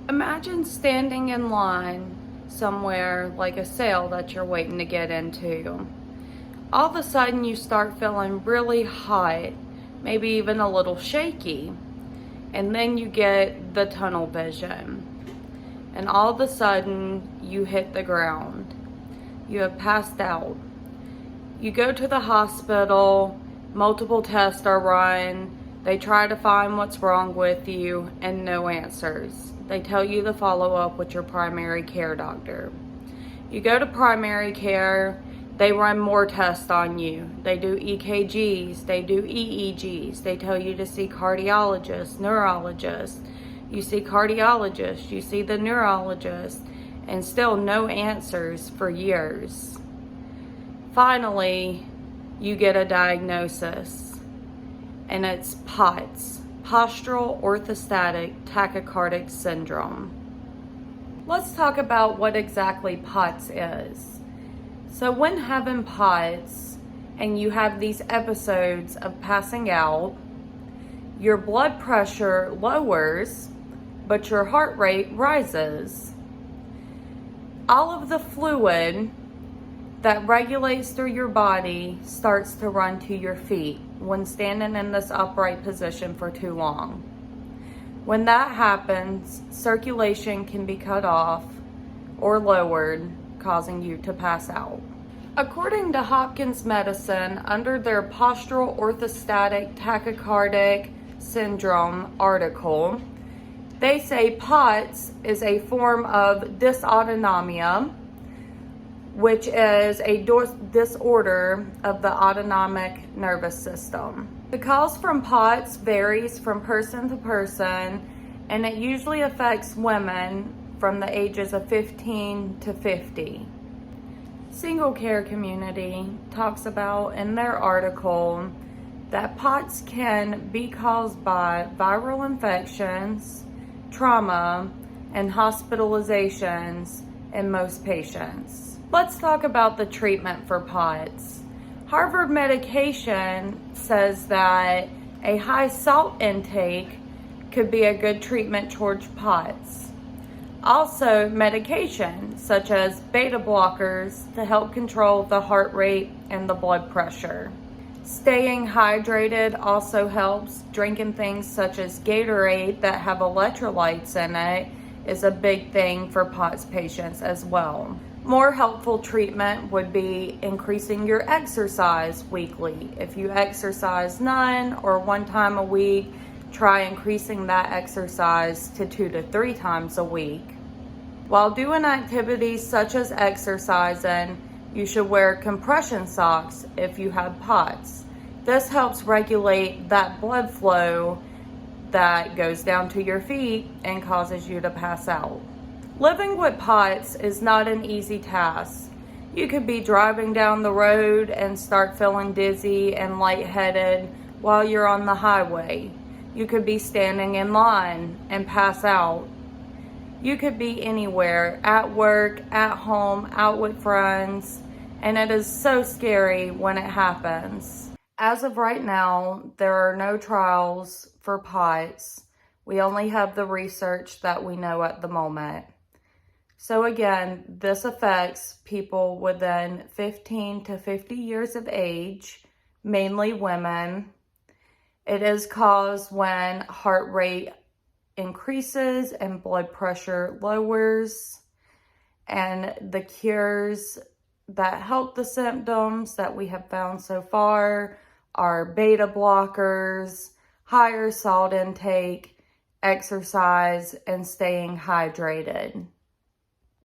Imagine standing in line somewhere like a sale that you're waiting to get into. All of a sudden you start feeling really hot, maybe even a little shaky, and then you get the tunnel vision. And all of a sudden you hit the ground. You have passed out. You go to the hospital, multiple tests are run, they try to find what's wrong with you, and no answers. They tell you to follow up with your primary care doctor. You go to primary care, they run more tests on you. They do EKGs, they do EEGs, they tell you to see cardiologists, neurologists. You see cardiologists, you see the neurologist, and still no answers for years. Finally, you get a diagnosis, and it's POTS, postural orthostatic tachycardic syndrome. Let's talk about what exactly POTS is. So when having POTS and you have these episodes of passing out, your blood pressure lowers, but your heart rate rises. All of the fluid that regulates through your body starts to run to your feet when standing in this upright position for too long. When that happens, circulation can be cut off or lowered, causing you to pass out. According to Hopkins Medicine, under their postural orthostatic tachycardic syndrome article, they say POTS is a form of dysautonomia, which is a disorder of the autonomic nervous system. The cause from POTS varies from person to person, and it usually affects women from the ages of 15 to 50. Single Care Community talks about in their article that POTS can be caused by viral infections, trauma, and hospitalizations in most patients. Let's talk about the treatment for POTS. Harvard Medication says that a high salt intake could be a good treatment towards POTS. Also, medication such as beta blockers to help control the heart rate and the blood pressure. Staying hydrated also helps. Drinking things such as Gatorade that have electrolytes in it is a big thing for POTS patients as well. More helpful treatment would be increasing your exercise weekly. If you exercise none or 1 time a week, try increasing that exercise to 2 to 3 times a week. While doing activities such as exercising, you should wear compression socks if you have POTS. This helps regulate that blood flow that goes down to your feet and causes you to pass out. Living with POTS is not an easy task. You could be driving down the road and start feeling dizzy and lightheaded while you're on the highway. You could be standing in line and pass out. You could be anywhere, at work, at home, out with friends, and it is so scary when it happens. As of right now, there are no trials for POTS. We only have the research that we know at the moment. So again, this affects people within 15 to 50 years of age, mainly women. It is caused when heart rate increases and blood pressure lowers. And the cures that help the symptoms that we have found so far are beta blockers, higher salt intake, exercise, and staying hydrated.